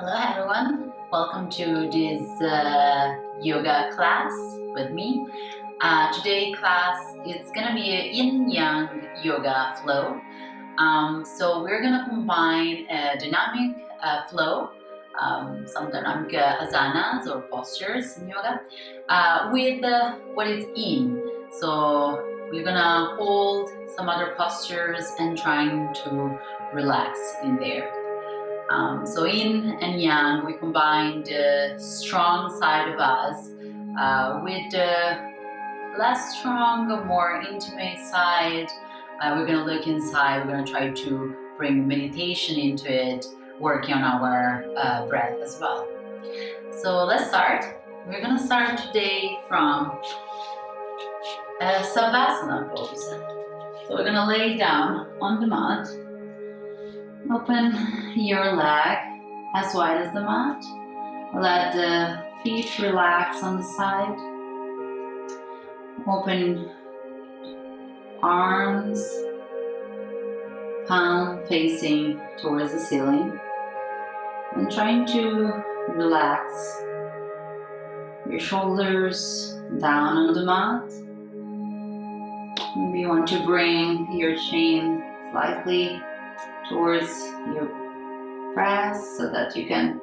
Hello everyone, welcome to this yoga class with me. Today class it's gonna be a yin-yang yoga flow. So we're gonna combine a dynamic flow, some dynamic asanas or postures in yoga with what is yin. So we're gonna hold some other postures and trying to relax in there. So yin and yang, we combine the strong side of us with the less strong, more intimate side. We're going to look inside. We're going to try to bring meditation into it, working on our breath as well. So let's start. We're going to start today from a Savasana pose. So we're going to lay down on the mat. Open your leg as wide as the mat. Let the feet relax on the side. Open arms, palm facing towards the ceiling. And trying to relax your shoulders down on the mat. Maybe you want to bring your chin slightly towards your breast so that you can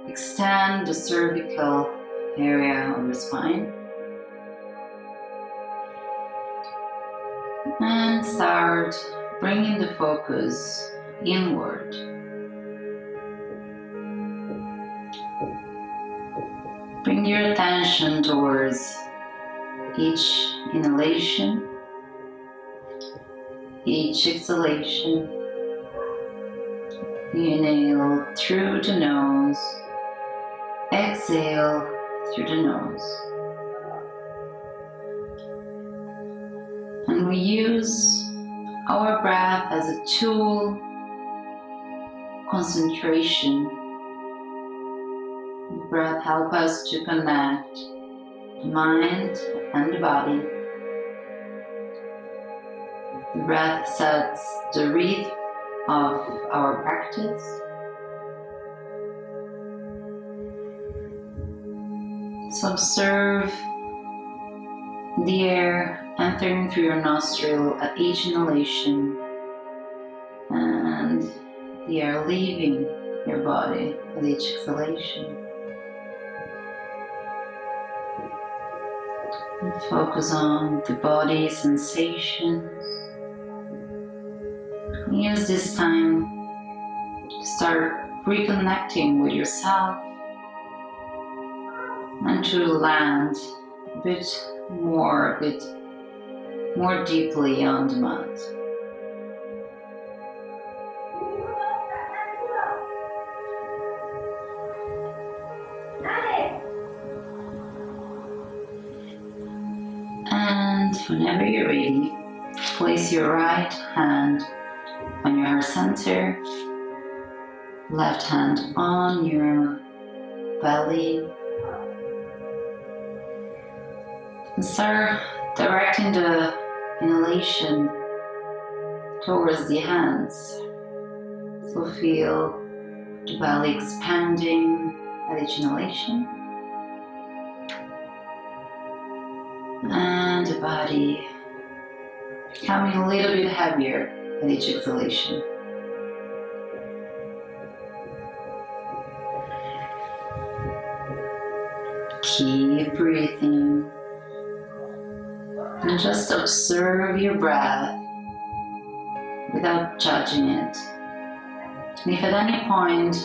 extend the cervical area of your spine. And start bringing the focus inward. Bring your attention towards each inhalation, each exhalation. Inhale through the nose, exhale through the nose. And we use our breath as a tool, concentration. The breath helps us to connect the mind and the body. The breath sets the rhythm of our practice. So observe the air entering through your nostril at each inhalation and the air leaving your body at each exhalation. And focus on the body sensations. Use this time to start reconnecting with yourself and to land a bit more deeply on the mat. And whenever you're ready, place your right hand on your heart center, left hand on your belly, and start directing the inhalation towards the hands. So feel the belly expanding at each inhalation and the body becoming a little bit heavier at each exhalation. Keep breathing and just observe your breath without judging it. And if at any point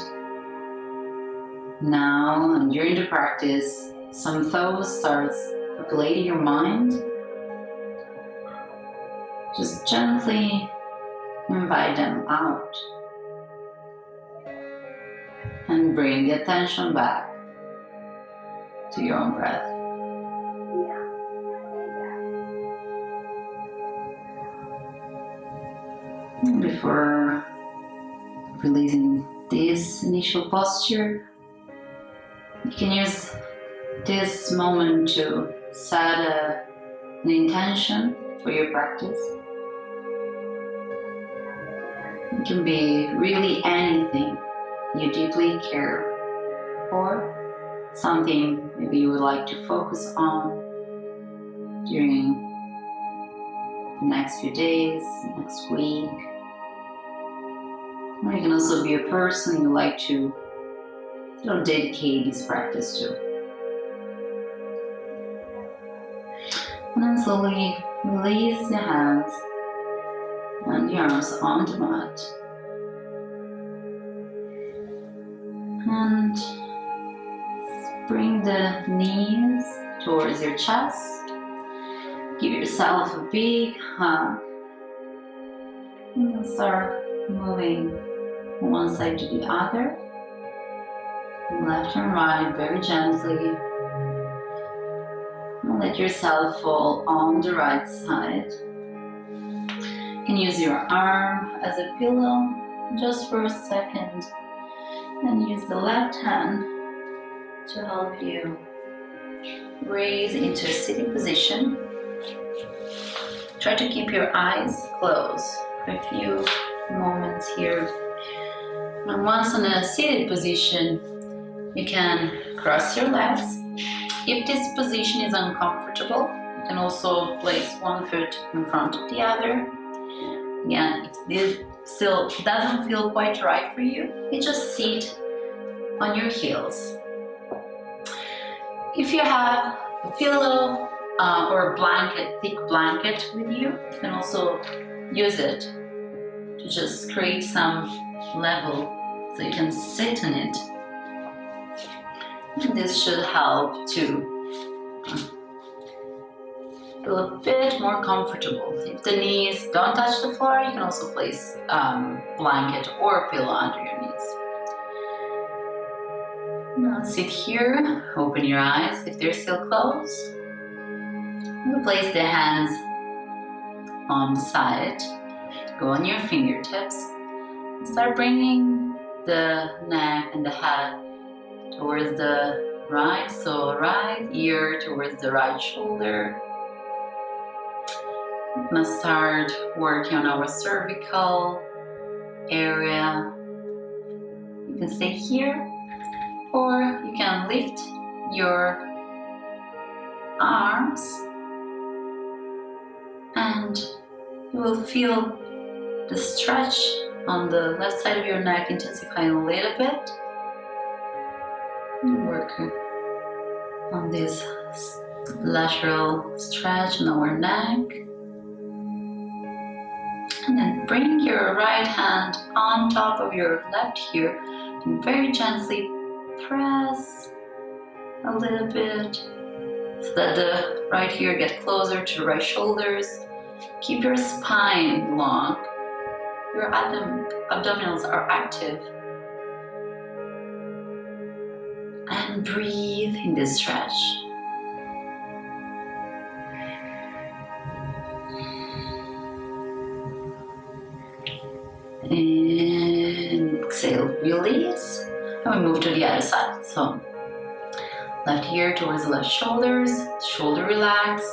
now and during the practice some thoughts starts populating your mind, just gently invite them out and bring the attention back to your own breath. And before releasing this initial posture, you can use this moment to set an intention for your practice. It can be really anything you deeply care for, something maybe you would like to focus on during the next few days, next week. Or you can also be a person you like to dedicate this practice to. And then slowly release the hands and the arms on the mat. And bring the knees towards your chest. Give yourself a big hug. And then start moving from one side to the other. Left and right, very gently. And let yourself fall on the right side. You can use your arm as a pillow just for a second. And use the left hand to help you raise into a sitting position. Try to keep your eyes closed for a few moments here. And once in a seated position, you can cross your legs. If this position is uncomfortable, you can also place one foot in front of the other. Again, if this still doesn't feel quite right for you, you just sit on your heels. If you have a pillow or a blanket, thick blanket with you, you can also use it to just create some level so you can sit on it. And this should help to feel a bit more comfortable. If the knees don't touch the floor, you can also place blanket or pillow under your knees. Now sit here, open your eyes if they're still closed. Place the hands on the side, go on your fingertips. Start bringing the neck and the head towards the right, so right ear towards the right shoulder. We're gonna start working on our cervical area. You can stay here, or you can lift your arms and you will feel the stretch on the left side of your neck intensifying a little bit. And work on this lateral stretch on our neck. And then bring your right hand on top of your left here and very gently press a little bit so that the right ear gets closer to the right shoulders. Keep your spine long. Your abdominals are active. And breathe in this stretch. And exhale, release. And we move to the other side. So left ear towards the left shoulders, shoulder relax.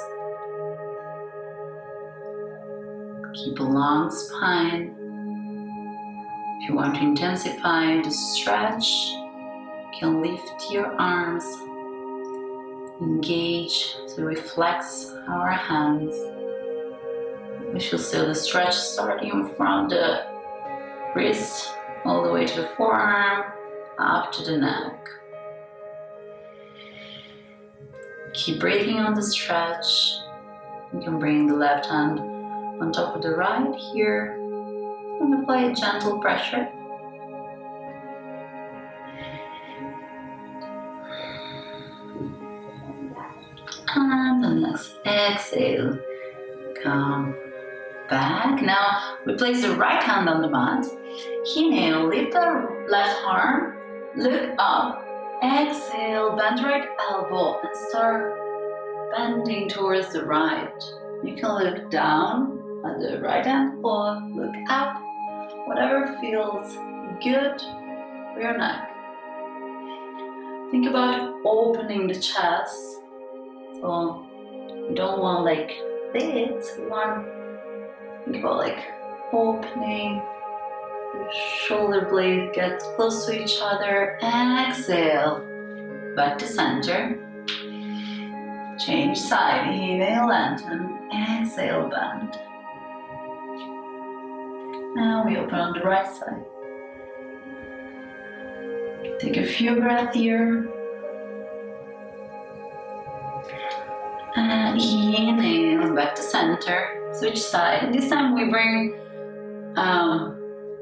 Keep a long spine. If you want to intensify the stretch, you can lift your arms, engage to reflex our hands. We should feel the stretch starting from the wrist all the way to the forearm, up to the neck. Keep breathing on the stretch. You can bring the left hand on top of the right here and apply a gentle pressure. And the next exhale, come back. Now we place the right hand on the mat. Inhale, lift the left arm, look up. Exhale, bend the right elbow and start bending towards the right. You can look down at the right hand or look up, whatever feels good for your neck. Think about opening the chest. So you don't want like this, you want to think about like opening Your shoulder blades get close to each other. Exhale. Back to center. Change side. Inhale, lengthen. Exhale, bend. Now we open on the right side. Take a few breaths here. And inhale, back to center. Switch side. And this time we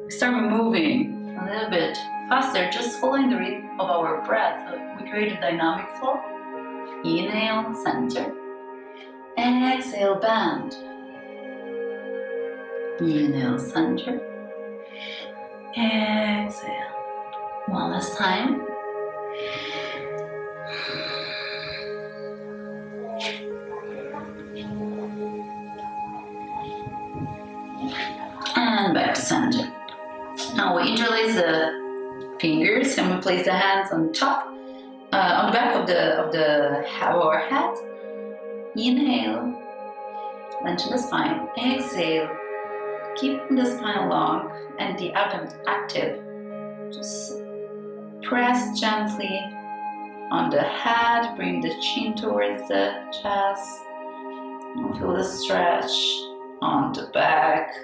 start moving a little bit faster, just following the rhythm of our breath. So we create a dynamic flow. Inhale, center. Exhale, bend. Inhale, center. Exhale. One last time. And back to center. Now we interlace the fingers and we place the hands on top, on the back of our head. Inhale, lengthen the spine. Exhale, keep the spine long and the abdomen active. Just press gently on the head, bring the chin towards the chest, and feel the stretch on the back,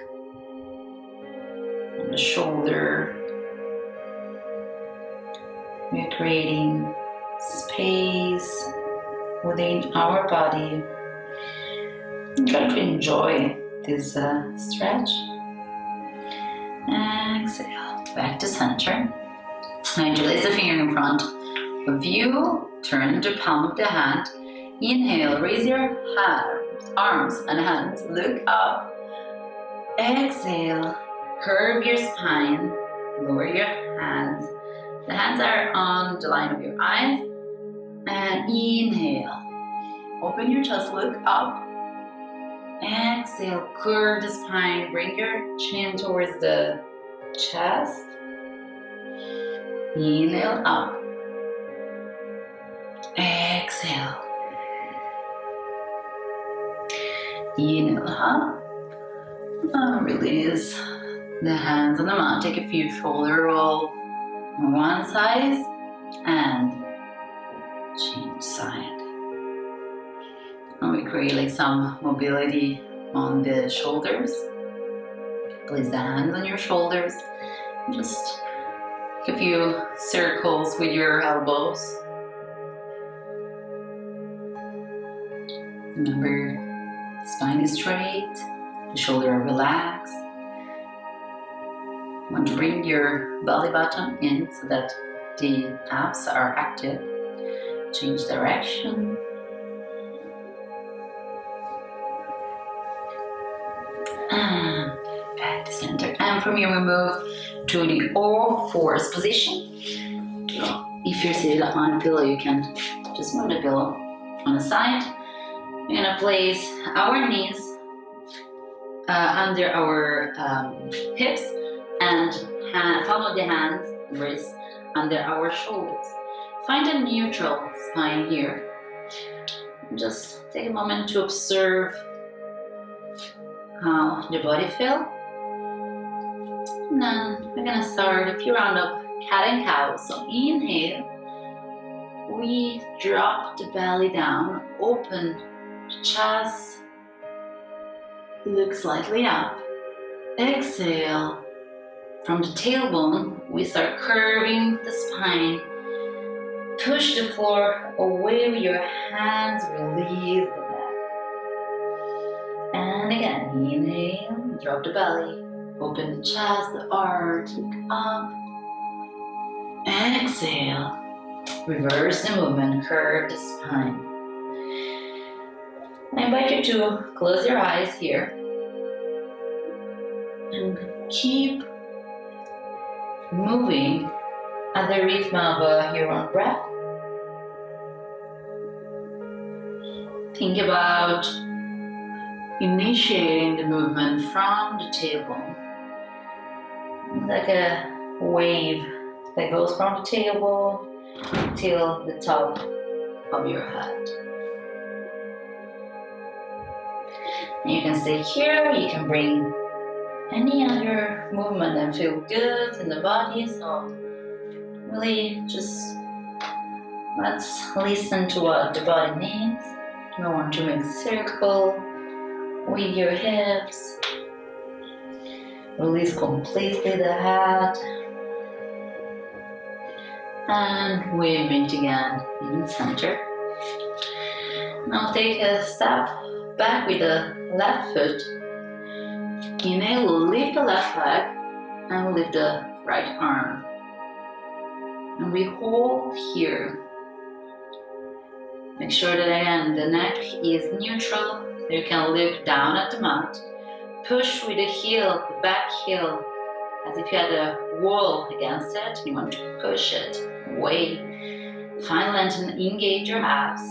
on the shoulder. We're creating space within our body. Try to enjoy this stretch. Exhale, back to center. Now interlace the finger in front of you. Turn the palm of the hand. Inhale, raise your arms and hands. Look up. Exhale, curve your spine. Lower your hands. The hands are on the line of your eyes. And inhale. Open your chest, look up. Exhale, curve the spine. Bring your chin towards the chest. Inhale, up. Exhale. Inhale, up. And release the hands on the mat. Take a few shoulder roll on one side and change side. And we create like some mobility on the shoulders. Place the hands on your shoulders. Just make a few circles with your elbows. Remember, spine is straight, the shoulder are relaxed. You want to bring your belly button in so that the abs are active. Change direction. And back to center. And from here we move to the all fours position. If you're seated on a pillow, you can just move the pillow on the side. We're gonna place our knees under our hips and follow the hands, wrists under our shoulders. Find a neutral spine here. Just take a moment to observe how the body feels. And then we're gonna start a few rounds of cat and cow. So inhale, we drop the belly down, open the chest, look slightly up. Exhale, from the tailbone, we start curving the spine. Push the floor away with your hands, release the neck. And again, inhale, drop the belly, open the chest, the arch, look up. Exhale, reverse the movement, curve the spine. I invite you to close your eyes here and keep moving at the rhythm of your own breath. Think about initiating the movement from the tailbone, like a wave that goes from the tailbone till the top of your head. And you can stay here, you can bring any other movement and feel good in the body. So really just let's listen to what the body needs. You want to make a circle with your hips. Release completely the head. And we meet again in the center. Now take a step back with the left foot. Inhale, lift the left leg and lift the right arm. And we hold here. Make sure that again the neck is neutral, so you can look down at the mat. Push with the heel, the back heel, as if you had a wall against it. You want to push it away. Find lengthen, engage your abs.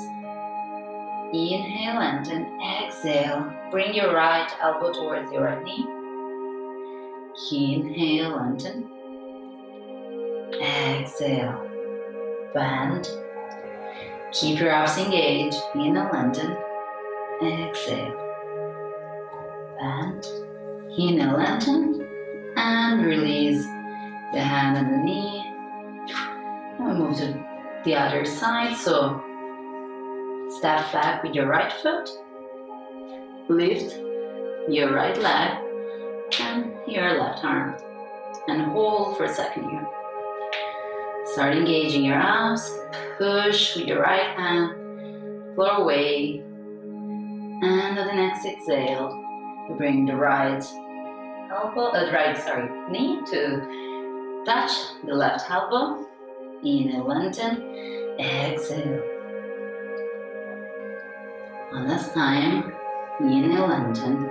Inhale, lengthen, exhale. Bring your right elbow towards your right knee. Inhale, lengthen. Exhale. Bend. Keep your abs engaged. Inhale, lengthen. Exhale. Bend. Inhale, lengthen. And release the hand and the knee. And move to the other side. So step back with your right foot. Lift your right leg and your left arm. And hold for a second here. Start engaging your abs. Push with your right hand. Floor away. And on the next exhale, you bring the right knee to touch the left elbow. Inhale, lengthen. Exhale. One last time. Inhale, lengthen.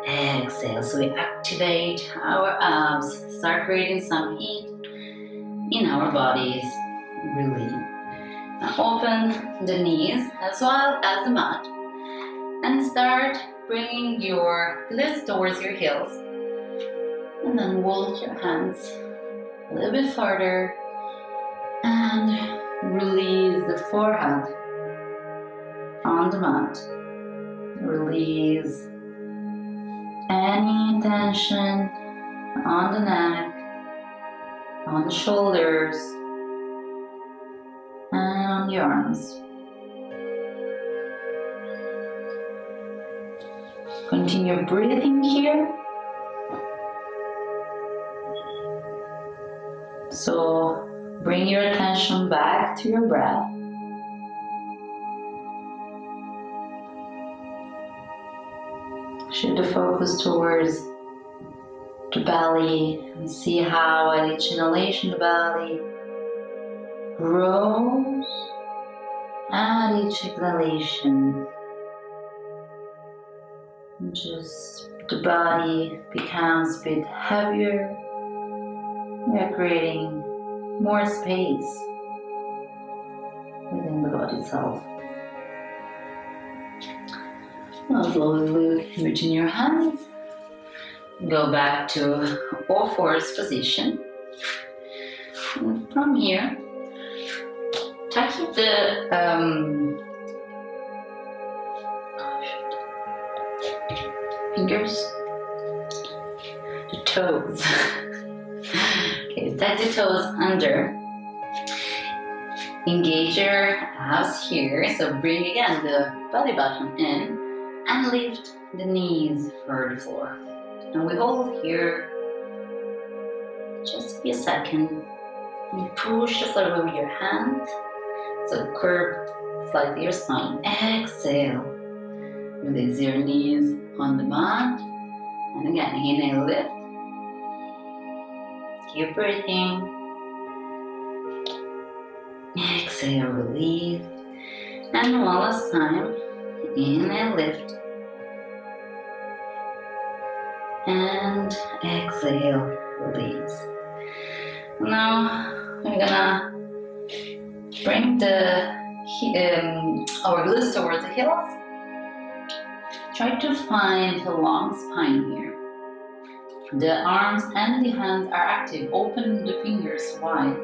Exhale. So we activate our abs, start creating some heat in our bodies. Really. Now open the knees as well as the mat and start bringing your glutes towards your heels. And then walk your hands a little bit further and release the forehead on the mat. Release any tension on the neck, on the shoulders, and on the arms. Continue breathing here. So bring your attention back to your breath. Shift the focus towards the belly and see how at each inhalation the belly grows, and each exhalation just the body becomes a bit heavier. We are creating more space within the body itself. Now slowly look in between your hands. Go back to all fours position. And from here, tuck the fingers, the toes. Okay, tuck the toes under. Engage your abs here. So bring again the belly button in and lift the knees for the floor. And we hold here just a second. You push the floor over your hand. So curve slightly your spine. Exhale. Release your knees on the mat. And again, inhale, lift. Keep breathing. Exhale, release. And one last time. Inhale, lift. And exhale, release. Now we're gonna bring our glutes towards the heels. Try to find a long spine here. The arms and the hands are active. Open the fingers wide.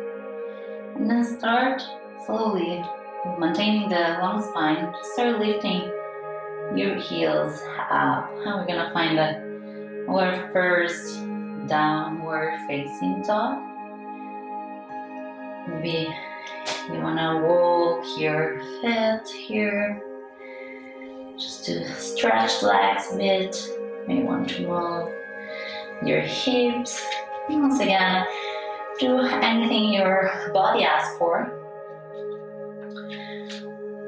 And then start slowly, maintaining the long spine. Start lifting your heels up. And we're gonna find our first downward facing dog. Maybe you wanna walk your feet here, just to stretch the legs a bit. Maybe you want to move your hips. Once again, do anything your body asks for.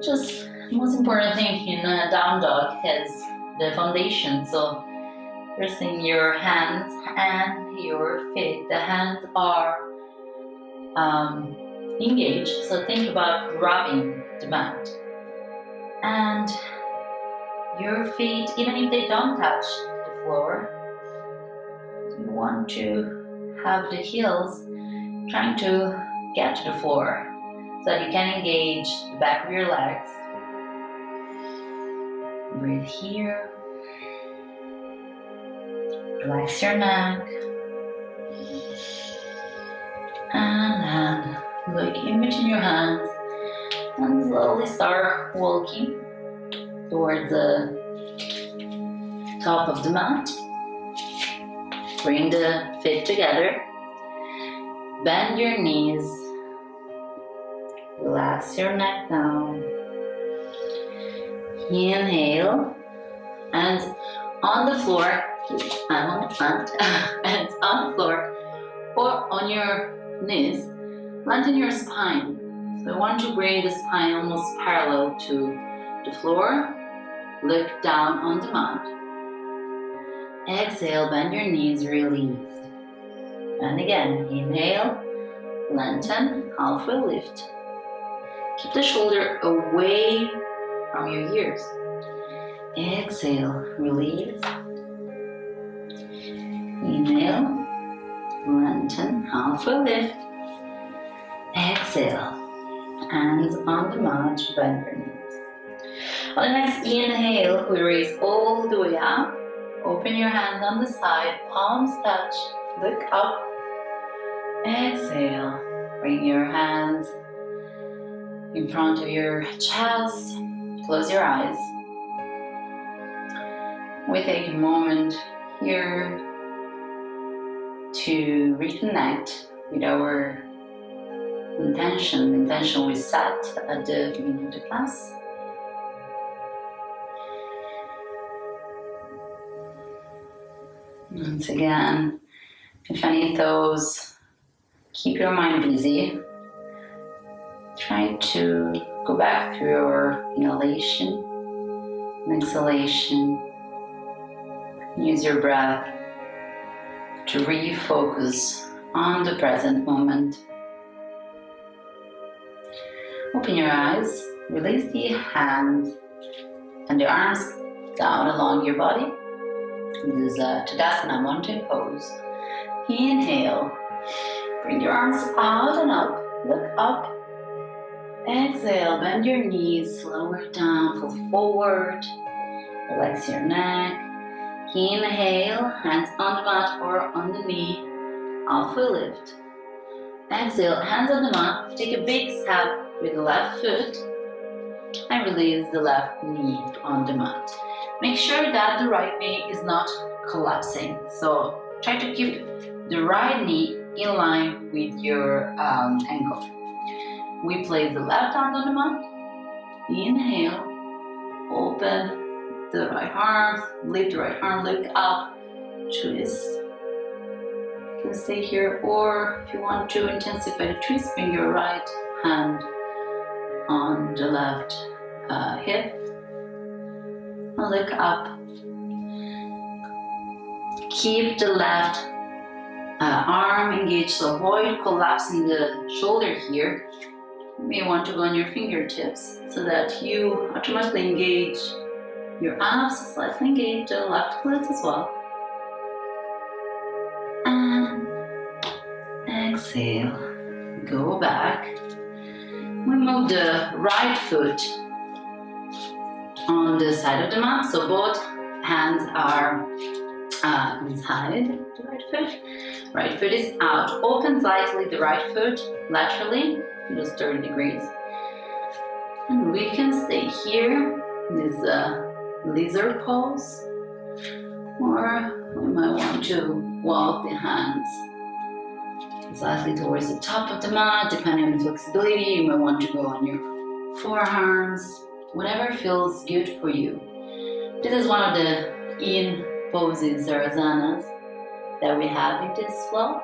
Just the most important thing in a down dog is the foundation. So first thing, your hands and your feet. The hands are engaged, so think about rubbing the mat. And your feet, even if they don't touch the floor, you want to have the heels trying to get to the floor so that you can engage the back of your legs. Breathe here. Relax your neck. And then look in between your hands and slowly start walking towards the top of the mat. Bring the feet together. Bend your knees. Relax your neck down. Inhale. And on the floor, I'm on the front, and on the floor or on your knees, lengthen your spine. So I want to bring the spine almost parallel to the floor. Look down on the mat. Exhale, bend your knees, release. And again, inhale, lengthen, halfway lift. Keep the shoulder away from your ears. Exhale, release. Inhale, lengthen, halfway lift. Exhale, hands on the mat, bend your knees. On the next inhale, we raise all the way up. Open your hands on the side, palms touch, look up. Exhale, bring your hands in front of your chest, close your eyes. We take a moment here to reconnect with our intention, the intention we set at the beginning of the class. Once again, if any thoughts keep your mind busy, try to go back through your inhalation and exhalation. Use your breath to refocus on the present moment. Open your eyes, release the hands and the arms down along your body. This is a Tadasana mountain pose. Inhale, bring your arms out and up, look up. Exhale, bend your knees, lower down, fall forward, relax your neck. Inhale, hands on the mat or on the knee, halfway lift. Exhale, hands on the mat, take a big step with the left foot and release the left knee on the mat. Make sure that the right knee is not collapsing, so try to keep the right knee in line with your ankle. We place the left hand on the mat. Inhale, open the right arm, lift the right arm, look up, twist. You can stay here, or if you want to intensify the twist, bring your right hand on the left hip and look up. Keep the left arm engaged, so avoid collapsing the shoulder here. You may want to go on your fingertips so that you automatically engage your abs, slightly engage the left glutes as well. And exhale, go back. We move the right foot on the side of the mat, so both hands are inside the right foot. Right foot is out. Open slightly the right foot laterally, just 30 degrees. And we can stay here. This lizard pose, or we might want to walk the hands slightly towards the top of the mat. Depending on the flexibility, you may want to go on your forearms, whatever feels good for you. This is one of the yin poses or asanas that we have in this flow.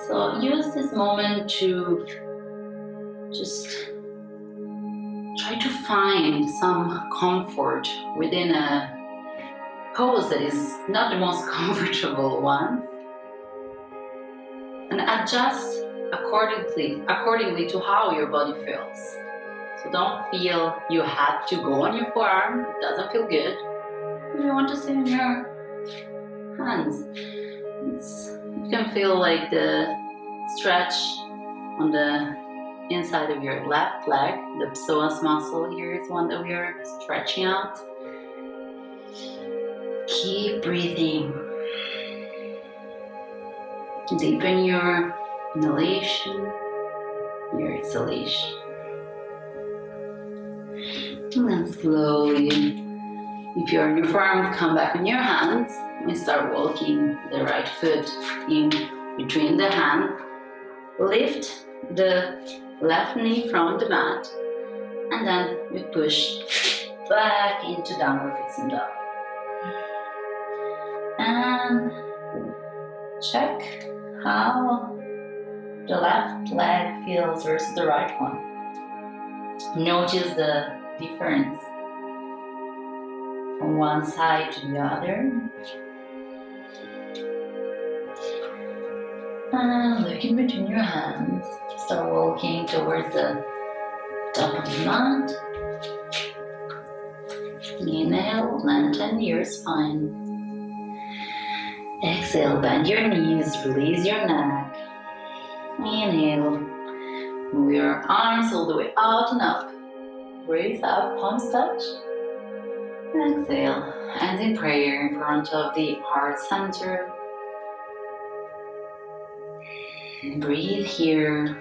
So use this moment to just try to find some comfort within a pose that is not the most comfortable one, and adjust accordingly to how your body feels. So don't feel you have to go on your forearm, it doesn't feel good. You want to stay on your hands. You can feel like the stretch on the inside of your left leg. The psoas muscle here is one that we are stretching out. Keep breathing. Deepen your inhalation, your exhalation. And then slowly, if you're on your forearm, come back on your hands and start walking the right foot in between the hands. Lift the left knee from the mat, and then we push back into downward facing dog. And check how the left leg feels versus the right one. Notice the difference from one side to the other. And look in between your hands. Start walking towards the top of the mat. Inhale, lengthen your spine. Exhale, bend your knees, release your neck. Inhale, move your arms all the way out and up. Raise up, palms touch. Exhale, hands in prayer in front of the heart center. Breathe here.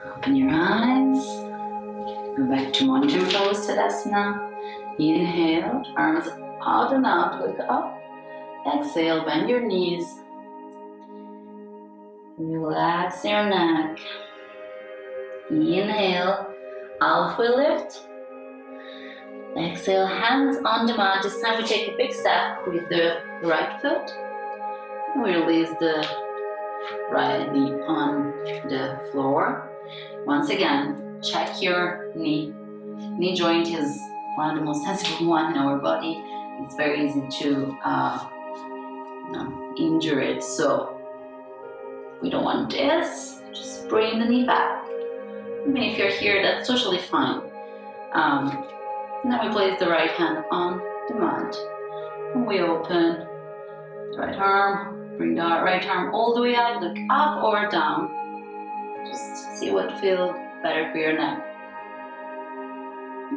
Open your eyes. Go back to Mountain Pose Tadasana. Inhale, arms out and up, look up. Exhale, bend your knees. Relax your neck. Inhale, halfway lift. Exhale, hands on the mat. This time we take a big step with the right foot. We release the right knee on the floor. Once again, check your knee. Knee joint is one of the most sensitive ones in our body. It's very easy to injure it. So we don't want this. Just bring the knee back. I mean, if you're here, that's totally fine. Now we place the right hand on the mat. And we open the right arm. Bring the right arm all the way up, look up or down. Just see what feels better for your neck.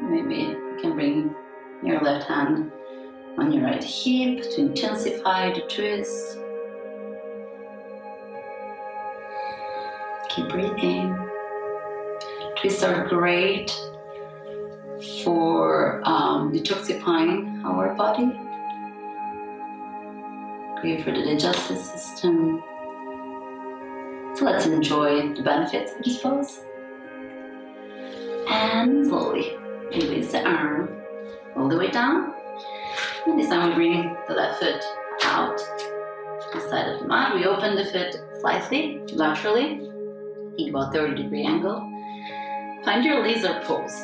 Maybe you can bring your left hand on your right hip to intensify the twist. Keep breathing. Twists are great for detoxifying our body. Great for the digestive system. So let's enjoy the benefits of this pose. And slowly release the arm all the way down. And this time we bring the left foot out the side of the mat. We open the foot slightly, laterally, in about 30-degree angle. Find your lizard pose.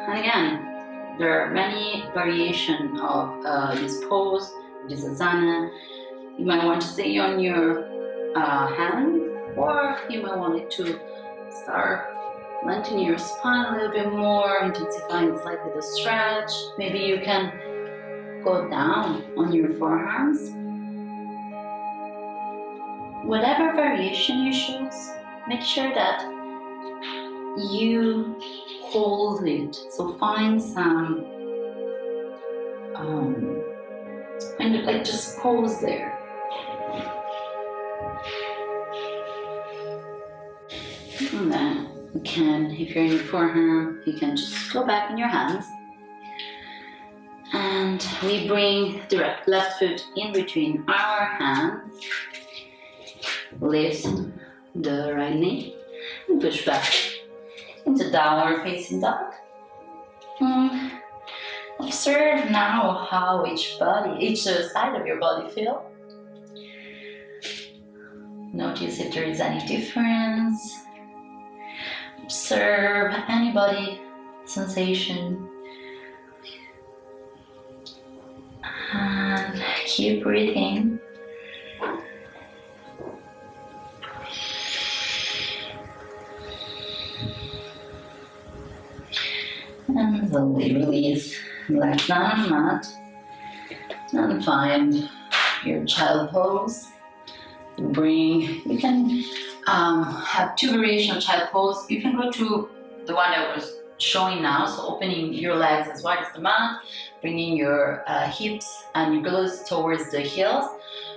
And again, there are many variations of this pose, this asana. You might want to stay on your hand, or you might want it to start lengthening your spine a little bit more, intensifying slightly the stretch. Maybe you can go down on your forearms. Whatever variation you choose, make sure that you hold it. So find some kind of like just pose there. And then you can, if you're in your forearm, you can just go back in your hands and And we bring the left foot in between our hands, lift the right knee, and push back into downward facing dog. Observe now how each side of your body feel. Notice if there is any difference. Observe any body sensation. And keep breathing. And slowly release. Relax down on the mat. And find your child pose. You can have two variations of child pose. You can go to the one I was showing now, so opening your legs as wide as the mat, bringing your hips and your glutes towards the heels,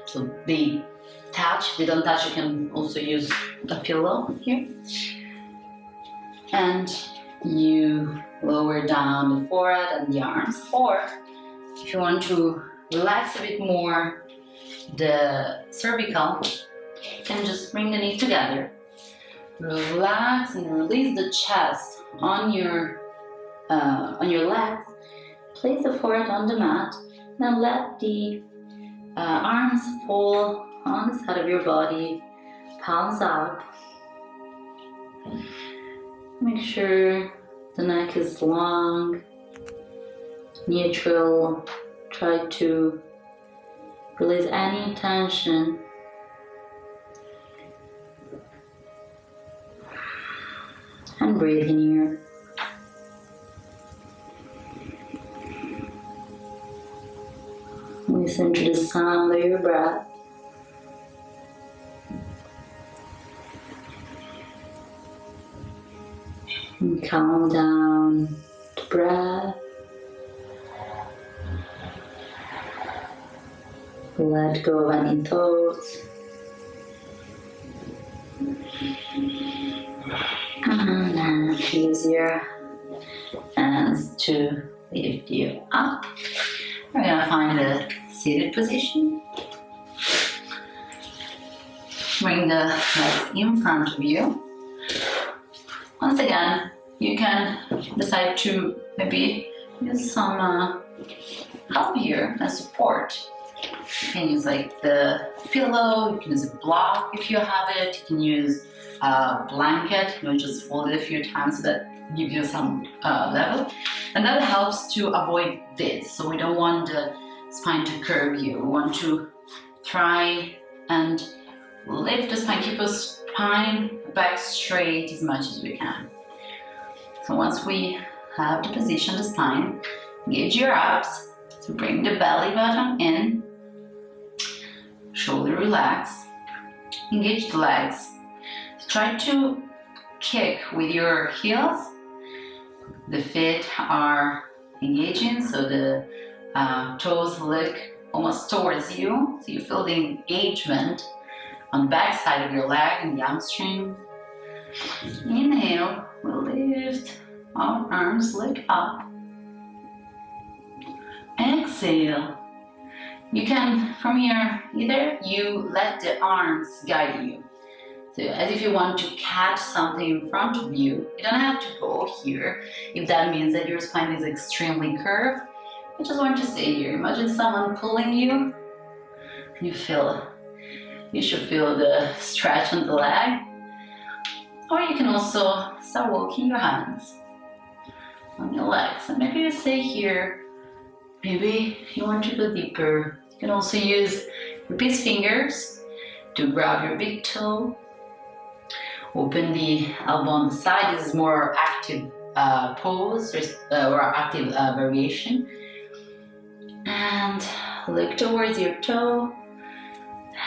so they touch. If they don't touch, you can also use a pillow here. And you lower down the forehead and the arms, or if you want to relax a bit more the cervical, you can just bring the knee together. Relax and release the chest on your legs. Place the forehead on the mat. Then let the arms fall on the side of your body, palms up. Make sure the neck is long, neutral. Try to release any tension. And breathe in here. Listen to the sound of your breath. And calm down the breath. Let go of any thoughts. And then use your hands to lift you up. We're gonna find a seated position. Bring the legs in front of you. Once again, you can decide to maybe use some help here as support. You can use like the pillow, you can use a block if you have it, you can use a blanket, just fold it a few times so that gives you some level. And that helps to avoid this. So we don't want the spine to curve here. We want to try and lift the spine, keep the spine back straight as much as we can. So once we have the position, the spine, engage your abs. So bring the belly button in, shoulder relax, engage the legs. Try to kick with your heels. The feet are engaging, so the toes look almost towards you. So you feel the engagement on the back side of your leg and the hamstring. Inhale, we'll lift our arms, look up. Exhale. You can, from here, either you let the arms guide you. So as if you want to catch something in front of you, you don't have to go here if that means that your spine is extremely curved. You just want to stay here. Imagine someone pulling you. You should feel the stretch on the leg. Or you can also start walking your hands on your legs. And maybe you stay here. Maybe you want to go deeper. You can also use your peace fingers to grab your big toe. Open the elbow on the side. This is more active pose or active variation. And look towards your toe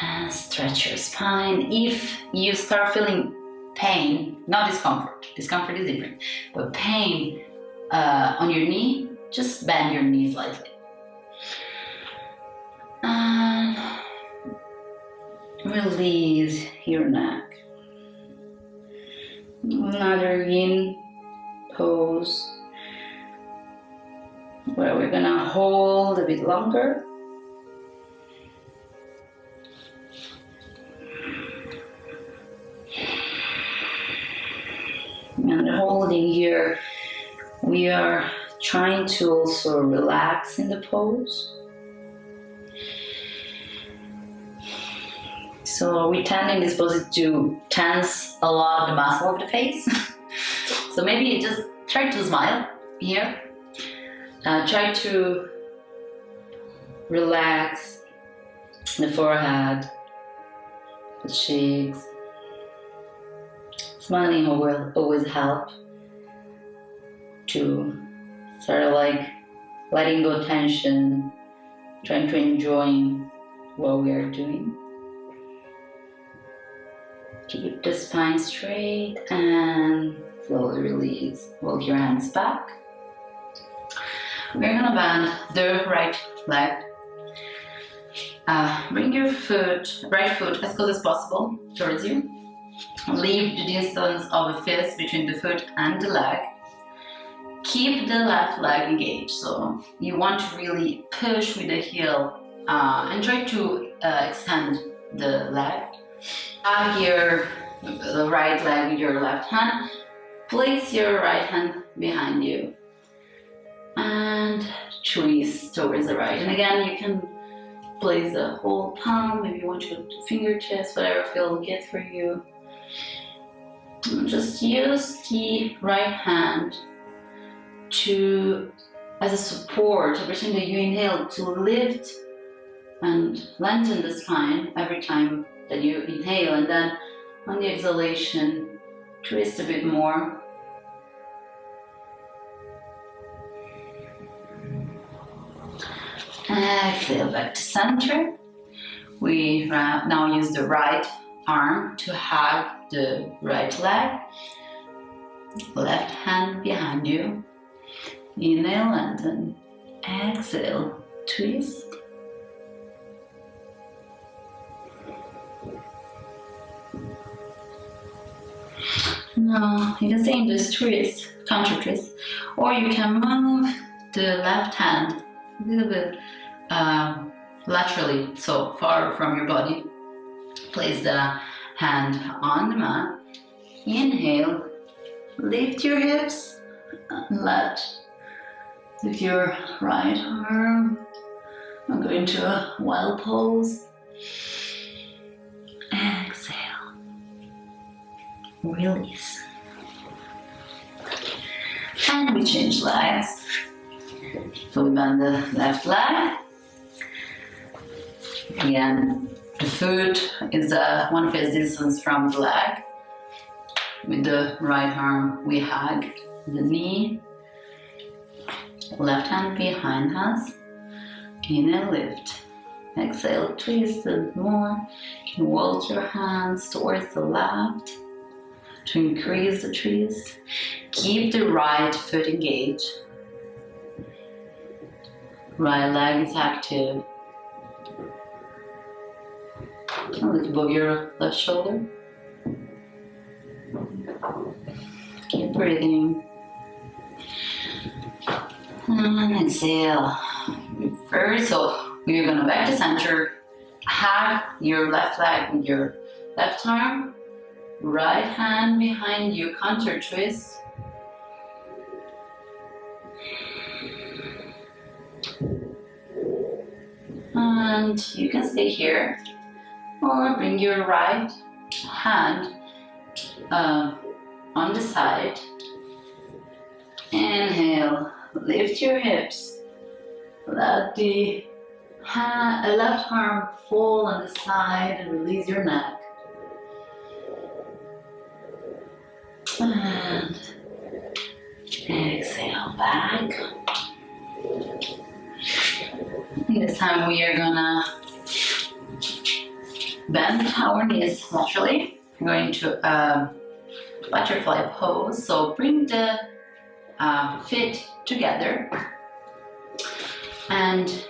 and stretch your spine. If you start feeling pain, not discomfort is different, but pain on your knee, just bend your knee slightly. And release your neck. Another yin pose. where we're gonna hold a bit longer. And holding here, we are trying to also relax in the pose. So we tend in this pose to tense a lot of the muscle of the face. So maybe just try to smile here. Try to relax the forehead, the cheeks. Smiling will always help to sort of like letting go tension, trying to enjoy what we are doing. Keep the spine straight and slowly release. Walk your hands back. We're gonna bend the right leg. Bring your right foot as close as possible towards you. Leave the distance of a fist between the foot and the leg. Keep the left leg engaged, so you want to really push with the heel and try to extend the leg. Hug the right leg with your left hand. Place your right hand behind you and twist towards the right. And again, you can place the whole palm, maybe you want to go to fingertips, whatever feels good for you. And just use the right hand as a support every time that you inhale, to lift and lengthen the spine every time that you inhale, and then on the exhalation, twist a bit more. Exhale back to center. We now use the right arm to hug the right leg. Left hand behind you. Inhale, lengthen. Exhale, twist. Now you can stay in this twist, counter twist, or you can move the left hand a little bit laterally, so far from your body. Place the hand on the mat. Inhale, lift your hips, lift your right arm and go into a wild pose. Exhale, release. And we change legs. So we bend the left leg. Again, the foot is 1 fist distance from the leg. With the right arm, we hug the knee. Left hand behind us. Inhale, lift. Exhale, twist a bit more. You can walk your hands towards the left to increase the twist. Keep the right foot engaged. Right leg is active. A little above your left shoulder. Keep breathing. And exhale. Reverse. So we're gonna back to center. Hug your left leg with your left arm. Right hand behind you, counter twist. And you can stay here, or bring your right hand on the side. Inhale, lift your hips. Let the left arm fall on the side and release your neck. And exhale back. This time we are gonna bend our knees laterally. We're going to butterfly pose. So bring the feet together and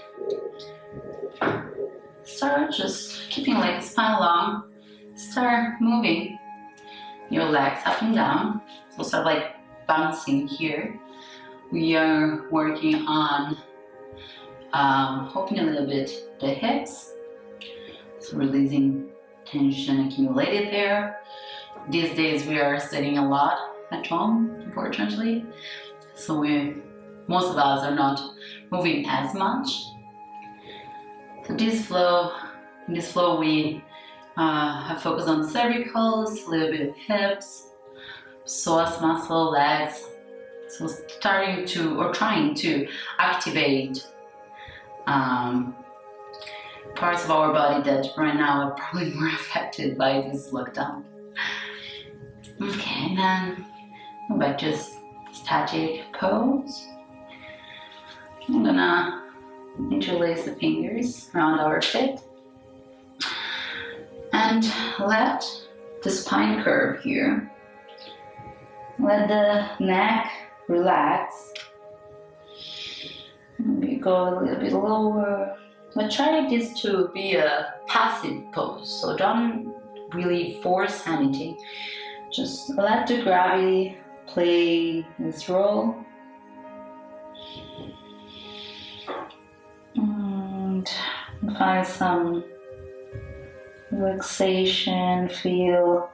start just keeping like the spine long. Start moving your legs up and down. So start like bouncing here. we are working on opening a little bit the hips, so releasing tension accumulated there. These days we are sitting a lot at home, unfortunately, so most of us are not moving as much. So in this flow we have focused on cervicals, a little bit of hips, psoas muscle, legs. So trying to activate parts of our body that right now are probably more affected by this lockdown. Okay, then go back to static pose. I'm gonna interlace the fingers around our feet and let the spine curve here. Let the neck relax. Maybe go a little bit lower. But try this to be a passive pose, so don't really force anything. Just let the gravity play its role. And find some relaxation, feel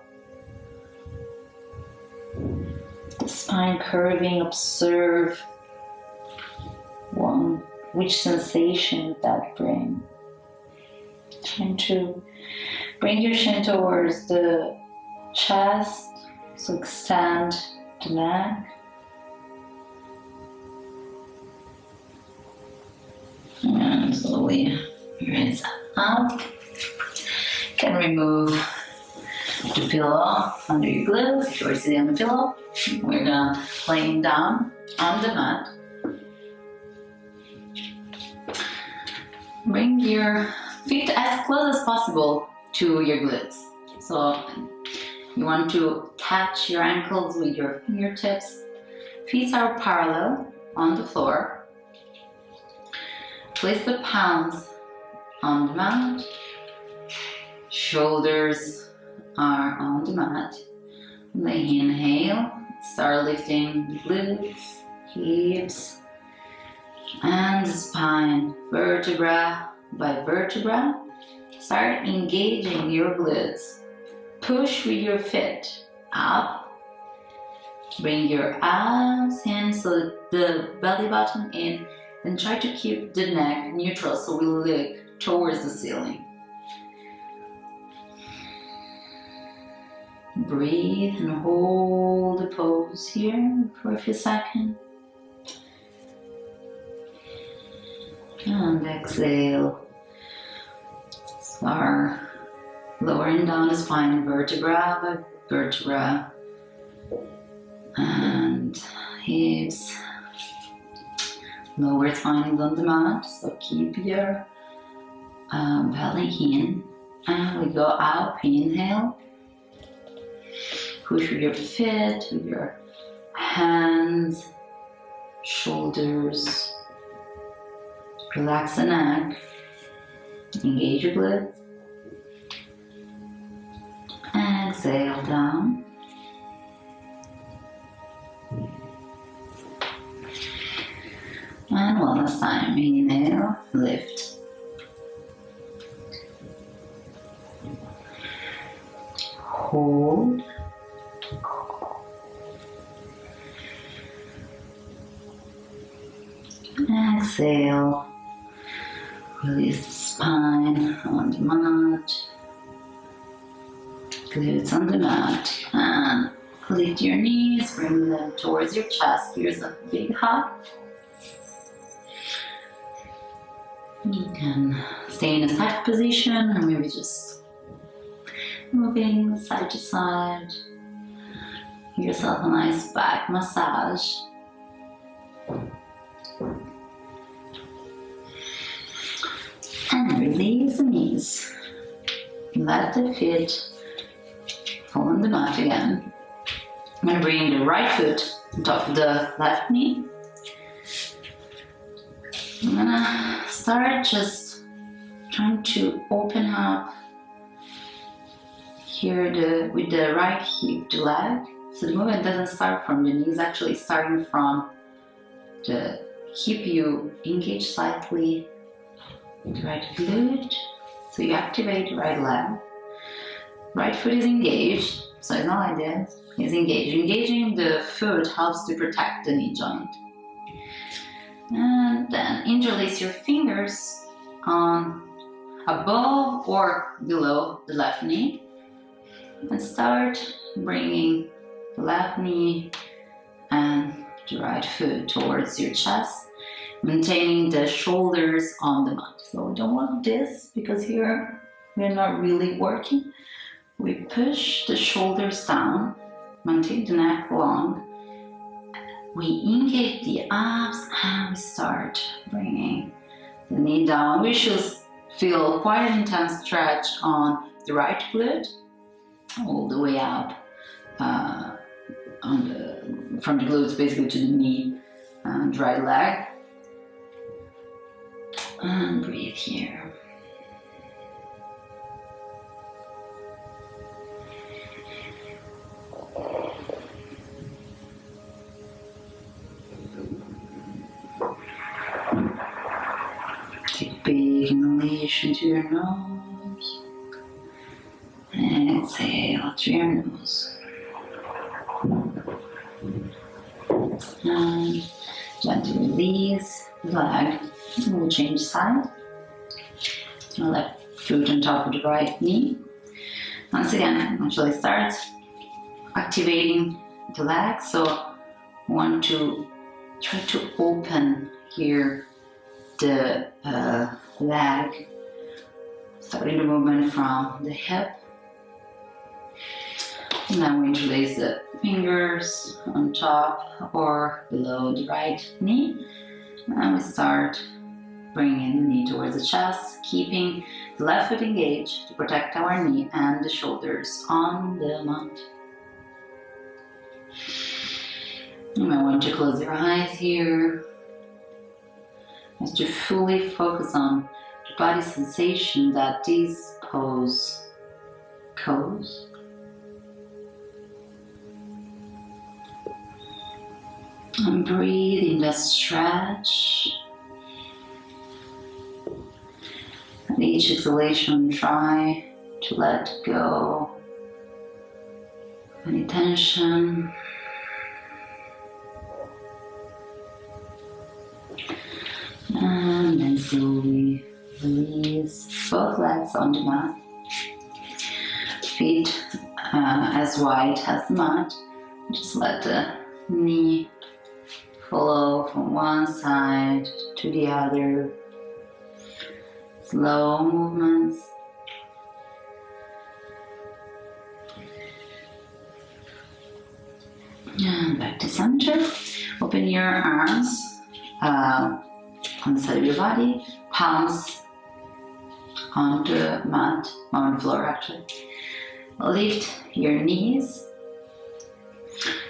the spine curving, observe which sensation that brings. Trying to bring your chin towards the chest, so extend the neck. And slowly raise up. You can remove the pillow under your glutes if you're sitting on the pillow. We're gonna lay down on the mat. Bring your feet as close as possible to your glutes. So you want to touch your ankles with your fingertips. Feet are parallel on the floor. Place the palms on the mat. Shoulders are on the mat. On the inhale, start lifting the glutes, hips, and the spine, vertebra by vertebra. Start engaging your glutes. Push with your feet up. Bring your abs in, so the belly button in, and try to keep the neck neutral so we look towards the ceiling. Breathe and hold the pose here for a few seconds. And exhale. Start lowering down the spine, vertebra by vertebra. And hips. Lower spine is on the mat, so keep your belly in. And we go up, inhale. Push with your feet, with your hands, shoulders. Relax the neck. Engage your glutes. Exhale down. And one last time, inhale, lift. Hold. Exhale. Release the spine on the mat. Glutes on the mat. And lift your knees, bring them towards your chest. Here's a big hug. You can stay in a static position or maybe just moving side to side. Give yourself a nice back massage. And release the knees. Let the feet fall on the mat again. I'm going to bring the right foot on top of the left knee. I'm going to start just trying to open up here with the right hip to leg. So the movement doesn't start from the knees, actually starting from the hip, you engage slightly the right glute, so you activate the right leg. Right foot is engaged, so it's not like this, it's engaged. Engaging the foot helps to protect the knee joint. And then interlace your fingers on above or below the left knee and start bringing the left knee and the right foot towards your chest, maintaining the shoulders on the mat. So we don't want this because here we're not really working. We push the shoulders down, maintain the neck long. We engage the abs and we start bringing the knee down. We should feel quite an intense stretch on the right glute, all the way up from the glutes basically to the knee and right leg. And breathe here. Take big inhalation to your nose and exhale through your nose. And gently release the leg. We'll change side. Left foot on top of the right knee. Once again, actually start activating the leg. So want to try to open here the leg, starting the movement from the hip. And then we interlace the fingers on top or below the right knee. And we start bringing the knee towards the chest, keeping the left foot engaged to protect our knee and the shoulders on the mat. You might want to close your eyes here, as to fully focus on the body sensation that this pose causes. And breathe in the stretch. At each exhalation, try to let go any tension. And then slowly release both legs on the mat. Feet as wide as the mat. Just let the knee follow from one side to the other. Slow movements. And back to center. Open your arms on the side of your body, palms on the mat, on the floor actually. Lift your knees.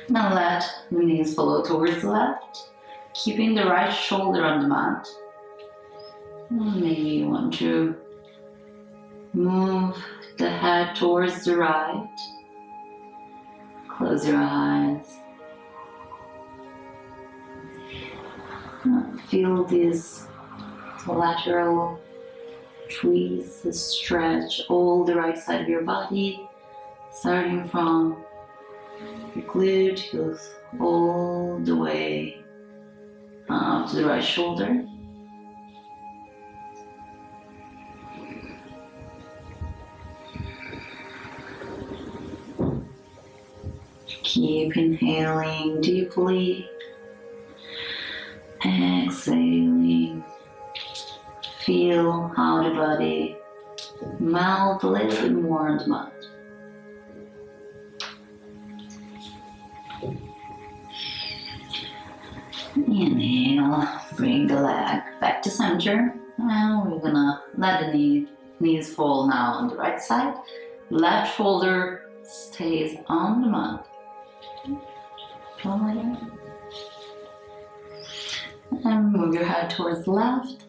Now let the knees follow towards the left, keeping the right shoulder on the mat. Maybe you want to move the head towards the right. Close your eyes. Feel this lateral twist, stretch all the right side of your body, starting from the glute, goes all the way up to the right shoulder. Keep inhaling deeply, exhaling. Feel how the body melts a little bit more on the mat. Inhale, bring the leg back to center, and we're gonna let the knees fall now on the right side. Left shoulder stays on the mat. And move your head towards the left.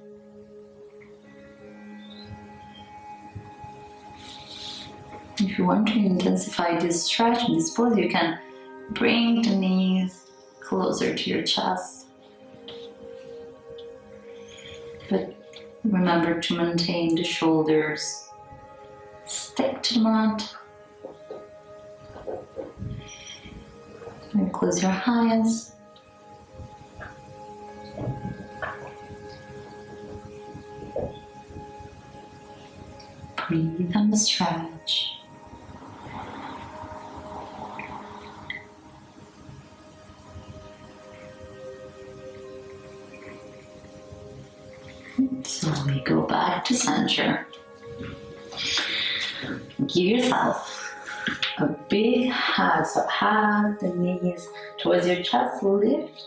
If you want to intensify this stretch in this pose, you can bring the knees closer to your chest. Remember to maintain the shoulders. Stick to the mat. And close your eyes. Breathe and stretch. Slowly go back to center. Give yourself a big hug. So hug the knees towards your chest. Lift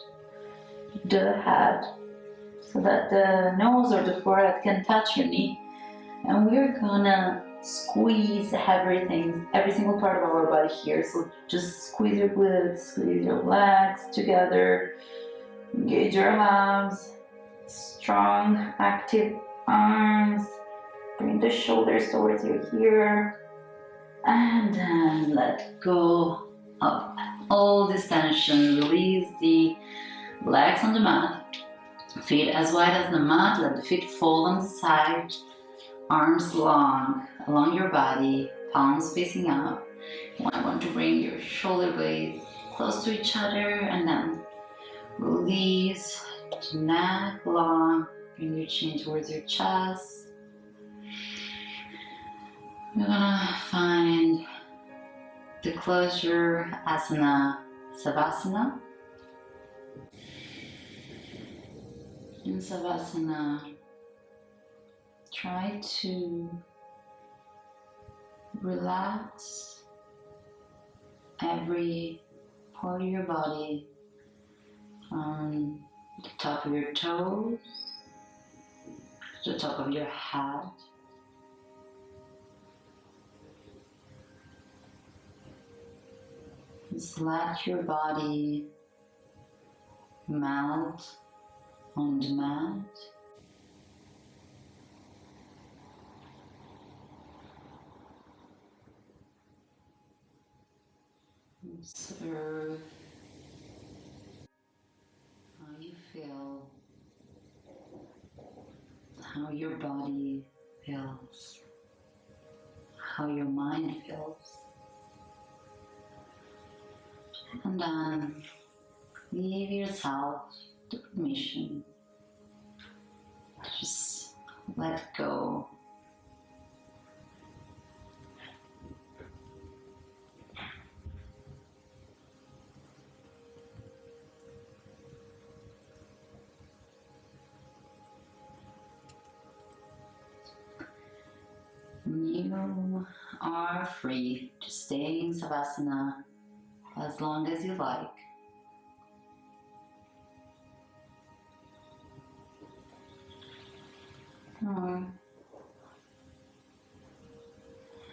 the head so that the nose or the forehead can touch your knee. And we're gonna squeeze everything, every single part of our body here. So just squeeze your glutes, squeeze your legs together. Engage your abs. Strong, active arms. Bring the shoulders towards your ear. And then let go of all this tension. Release the legs on the mat. Feet as wide as the mat. Let the feet fall on the side. Arms long along your body. Palms facing up. You might want to bring your shoulder blades close to each other and then release. Neck long, bring your chin towards your chest. We're gonna find the closure asana, Savasana. In Savasana, try to relax every part of your body. The top of your toes, to the top of your head. Just let your body melt on the mat. Observe how you feel, how your body feels, how your mind feels. And then give yourself the permission to just let go. You are free to stay in Savasana as long as you like. Or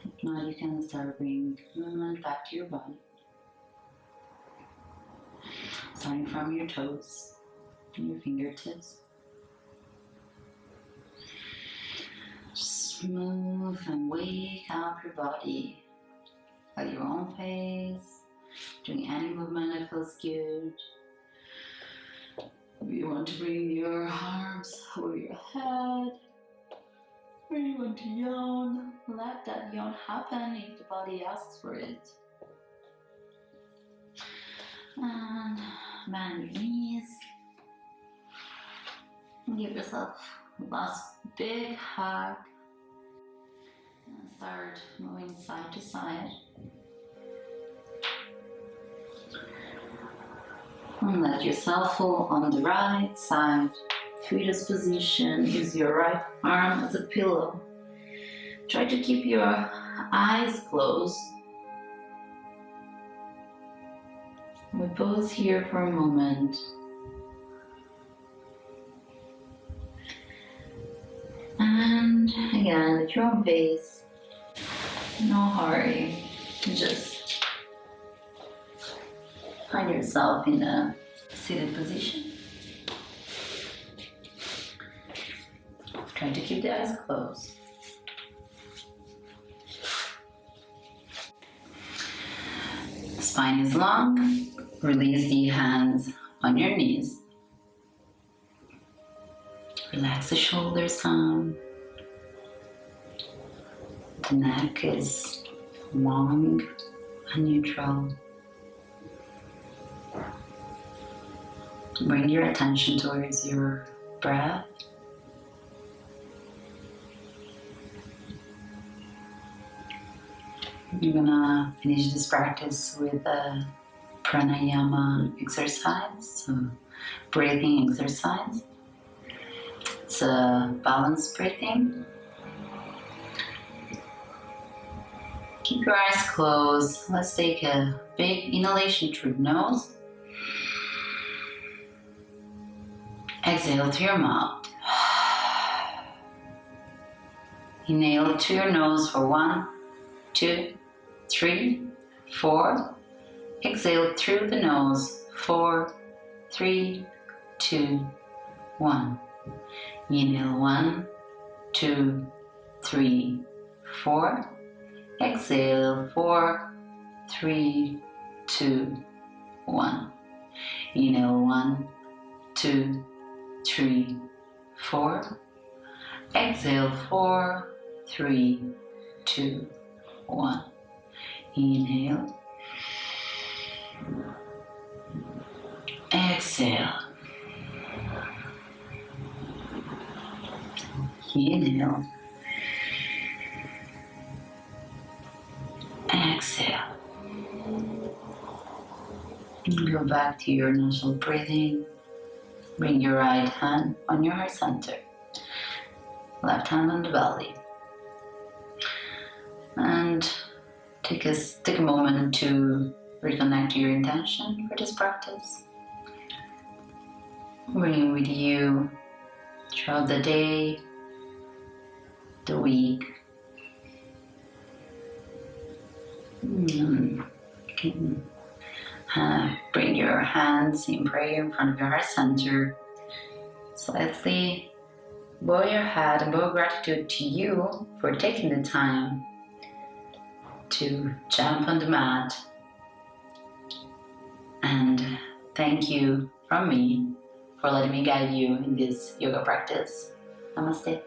if not, you can start bringing movement back to your body. Starting from your toes and your fingertips. Just move and wake up your body at your own pace, doing any movement that feels good. If you want to bring your arms over your head, or you want to yawn, let that yawn happen if the body asks for it. And bend your knees. Give yourself a last big hug. And start moving side to side. And let yourself fall on the right side. Fetus position. Use your right arm as a pillow. Try to keep your eyes closed. We pause here for a moment. And again, at your own pace. No hurry. Just find yourself in a seated position. Try to keep the eyes closed. Spine is long. Release the hands on your knees. Relax the shoulders down. The neck is long and neutral. Bring your attention towards your breath. You're gonna finish this practice with a pranayama exercise, so breathing exercise. It's a balanced breathing. Keep your eyes closed. Let's take a big inhalation through the nose. Exhale through your mouth. Inhale through your nose for 1, 2, 3, 4. Exhale through the nose. 4, 3, 2, 1. Inhale 1, 2, 3, 4. Exhale 4, 3, 2, 1. Inhale 1, 2, 3, 4. Exhale 4, 3, 2, 1. Inhale. Exhale. Inhale. Exhale. Go back to your natural breathing. Bring your right hand on your heart center. Left hand on the belly. And take a moment to reconnect to your intention for this practice. Bring with you throughout the day, the week. Bring your hands in prayer in front of your heart center. Slightly bow your head and bow gratitude to you for taking the time to jump on the mat. And thank you from me for letting me guide you in this yoga practice. Namaste.